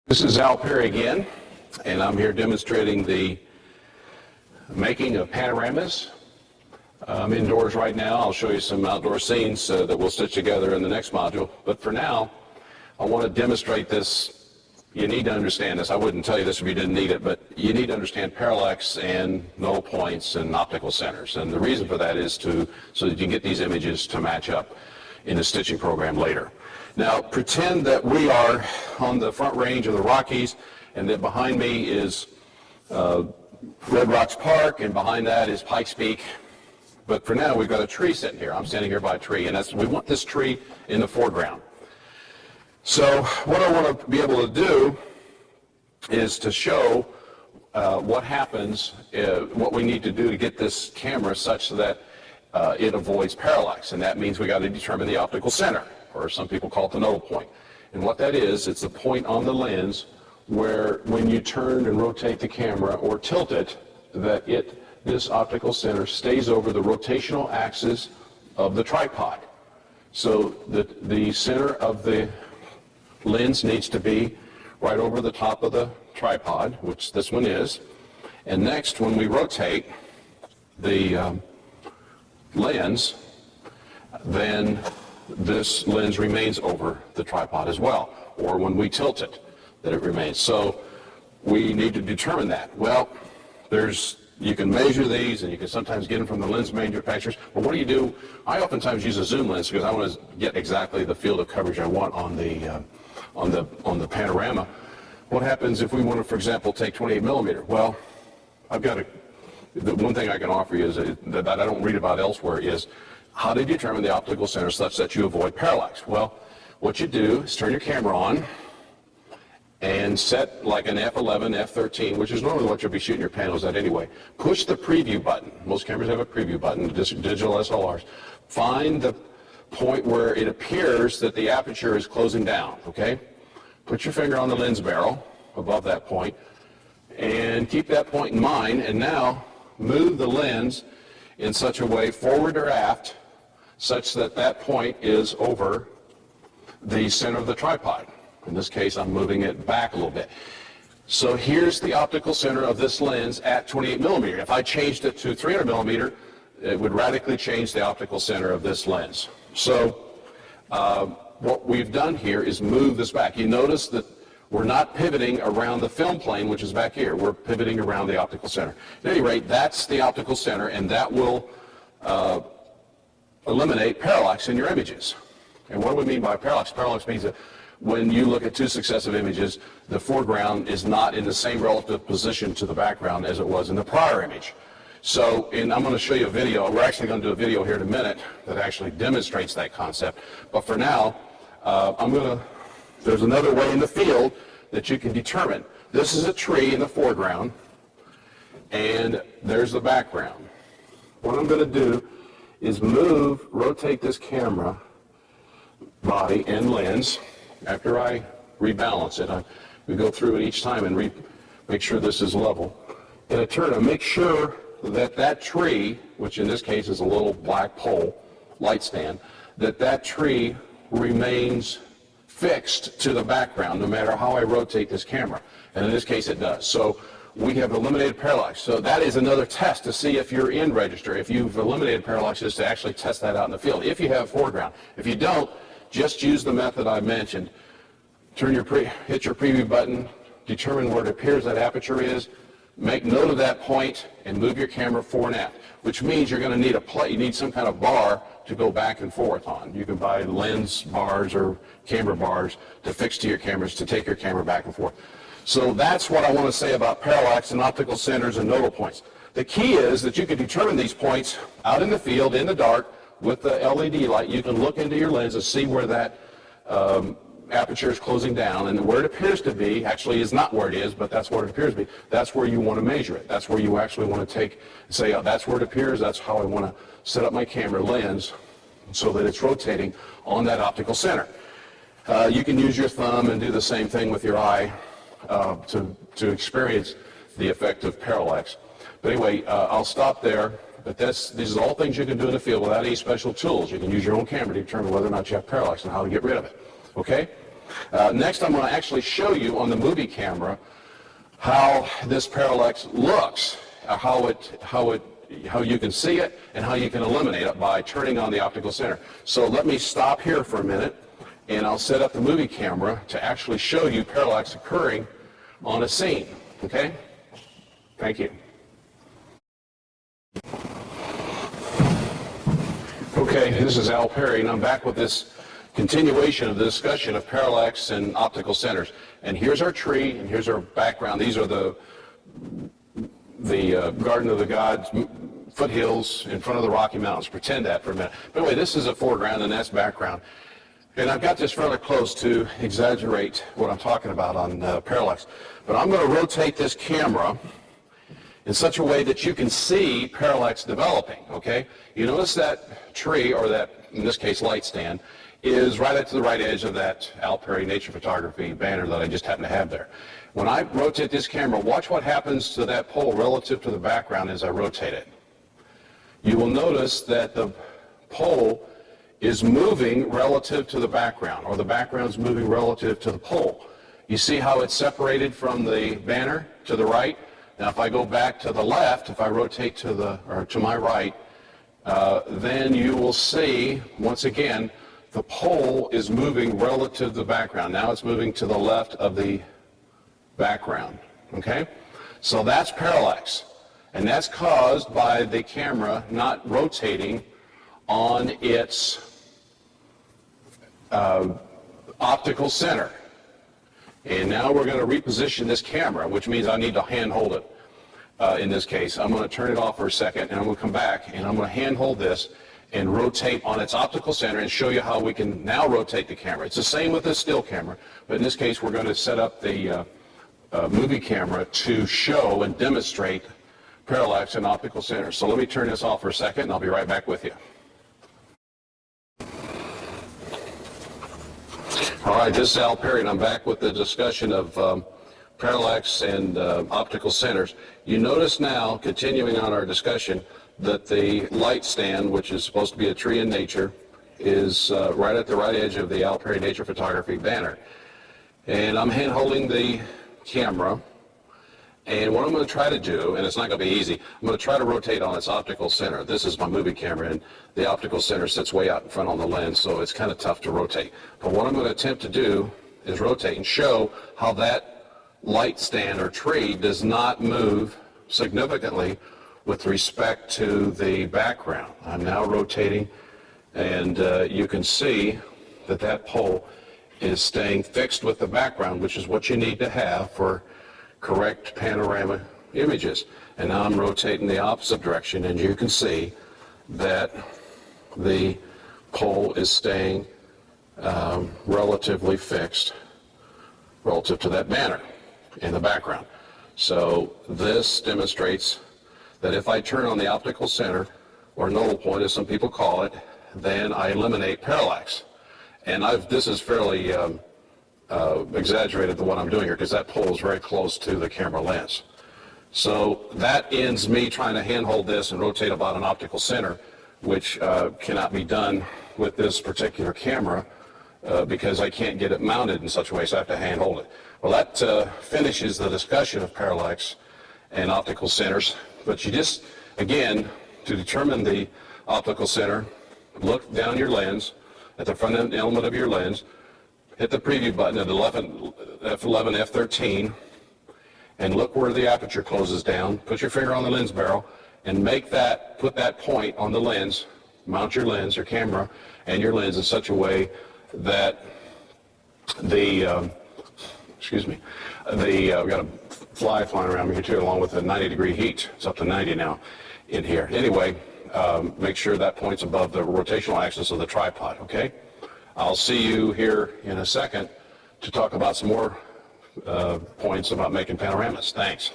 This is Al Perry again, and I'm here demonstrating the making of panoramas. I'm indoors right now. I'll show you some outdoor scenes that we'll stitch together in the next module. But for now, I want to demonstrate this. You need to understand this. I wouldn't tell you this if you didn't need it, but you need to understand parallax and null points and optical centers. And the reason for that is so that you can get these images to match up in the stitching program later. Now, pretend that we are on the front range of the Rockies, and that behind me is Red Rocks Park, and behind that is Pikes Peak. But for now, we've got a tree sitting here. I'm standing here by a tree, and we want this tree in the foreground. So what I want to be able to do is to show what happens, what we need to do to get this camera such that it avoids parallax. And that means we got to determine the optical center, or some people call it the nodal point. And what that is, it's the point on the lens where when you turn and rotate the camera or tilt it, that this optical center stays over the rotational axis of the tripod. So the center of the lens needs to be right over the top of the tripod, which this one is. And next, when we rotate the lens, then this lens remains over the tripod as well, or when we tilt it, that it remains. So we need to determine that. Well, you can measure these, and you can sometimes get them from the lens manufacturers. But what do you do? I oftentimes use a zoom lens because I want to get exactly the field of coverage I want on the panorama. What happens if we want to, for example, take 28 millimeter? Well, the one thing I can offer you is that I don't read about elsewhere is how to determine the optical center such that you avoid parallax. Well, what you do is turn your camera on and set like an F11, F13, which is normally what you'll be shooting your panels at anyway. Push the preview button. Most cameras have a preview button, digital SLRs. Find the point where it appears that the aperture is closing down, okay? Put your finger on the lens barrel above that point and keep that point in mind, and now move the lens in such a way, forward or aft, such that that point is over the center of the tripod. In this case, I'm moving it back a little bit. So here's the optical center of this lens at 28 millimeter. If I changed it to 300 millimeter, it would radically change the optical center of this lens. So what we've done here is move this back. You notice that we're not pivoting around the film plane, which is back here. We're pivoting around the optical center. At any rate, that's the optical center, and that will eliminate parallax in your images. And what do we mean by parallax? Parallax means that when you look at two successive images, the foreground is not in the same relative position to the background as it was in the prior image. So, and I'm going to show you a video. We're actually going to do a video here in a minute that actually demonstrates that concept. But for now, there's another way in the field that you can determine. This is a tree in the foreground, and there's the background. What I'm going to do is rotate this camera body and lens. After I rebalance it, we go through it each time and make sure this is level. And I turn to make sure that tree, which in this case is a little black pole light stand, that tree remains fixed to the background no matter how I rotate this camera. And in this case it does. So we have eliminated parallax. So that is another test to see if you're in register. If you've eliminated parallax, is to actually test that out in the field. If you have foreground. If you don't, just use the method I mentioned. Hit your preview button, determine where it appears that aperture is, make note of that point, and move your camera fore and aft, which means you're going to need you need some kind of bar to go back and forth on. You can buy lens bars or camera bars to fix to your cameras to take your camera back and forth. So that's what I want to say about parallax and optical centers and nodal points. The key is that you can determine these points out in the field, in the dark, with the LED light. You can look into your lens and see where that aperture is closing down, and where it appears to be actually is not where it is, but that's where it appears to be. That's where you want to measure it. That's where you actually want to say, oh, that's where it appears. That's how I want to set up my camera lens so that it's rotating on that optical center. You can use your thumb and do the same thing with your eye to experience the effect of parallax. But anyway, I'll stop there. But these are all things you can do in the field without any special tools. You can use your own camera to determine whether or not you have parallax and how to get rid of it. Okay? Next, I'm going to actually show you on the movie camera how this parallax looks, how you can see it, and how you can eliminate it by turning on the optical center. So let me stop here for a minute, and I'll set up the movie camera to actually show you parallax occurring on a scene. Okay? Thank you. Okay, this is Al Perry, and I'm back with this continuation of the discussion of parallax and optical centers. And here's our tree, and here's our background. These are the Garden of the Gods foothills in front of the Rocky Mountains. Pretend that for a minute. But anyway, this is a foreground, and that's background. And I've got this fairly close to exaggerate what I'm talking about on parallax. But I'm going to rotate this camera in such a way that you can see parallax developing, okay? You notice that tree, or that, in this case, light stand, is right at the right edge of that Al Perry Nature Photography banner that I just happen to have there. When I rotate this camera, watch what happens to that pole relative to the background as I rotate it. You will notice that the pole is moving relative to the background, or the background's moving relative to the pole. You see how it's separated from the banner to the right? Now, if I go back to the left, if I rotate to my right, then you will see, once again, the pole is moving relative to the background. Now it's moving to the left of the background, okay? So that's parallax, and that's caused by the camera not rotating on its optical center. And now we're going to reposition this camera, which means I need to hand hold it. In this case, I'm going to turn it off for a second, and I'm going to come back, and I'm going to hand hold this and rotate on its optical center and show you how we can now rotate the camera. It's the same with the still camera, but in this case, we're going to set up the movie camera to show and demonstrate parallax and optical center. So let me turn this off for a second, and I'll be right back with you. All right, this is Al Perry, and I'm back with the discussion of parallax and optical centers. You notice now, continuing on our discussion, that the light stand, which is supposed to be a tree in nature, is right at the right edge of the Al Perry Nature Photography banner. And I'm hand-holding the camera, and what I'm going to try to do, and it's not going to be easy, I'm going to try to rotate on its optical center. This is my movie camera, and the optical center sits way out in front on the lens, so it's kind of tough to rotate. But what I'm going to attempt to do is rotate and show how that light stand or tree does not move significantly with respect to the background. I'm now rotating, and you can see that that pole is staying fixed with the background, which is what you need to have for correct panorama images. And now I'm rotating the opposite direction, and you can see that the pole is staying relatively fixed relative to that banner in the background. So this demonstrates that if I turn on the optical center, or nodal point as some people call it, then I eliminate parallax. And this is fairly exaggerated to what I'm doing here, because that pole is very close to the camera lens. So that ends me trying to handhold this and rotate about an optical center, which cannot be done with this particular camera because I can't get it mounted in such a way, so I have to handhold it. Well, that finishes the discussion of parallax and optical centers. But you just, again, to determine the optical center, look down your lens at the front end element of your lens, hit the preview button at F11, F13, and look where the aperture closes down. Put your finger on the lens barrel and put that point on the lens, mount your lens, your camera, and your lens in such a way that we've got a fly flying around here too, along with a 90-degree heat. It's up to 90 now in here. Anyway, make sure that point's above the rotational axis of the tripod, okay? I'll see you here in a second to talk about some more points about making panoramas. Thanks.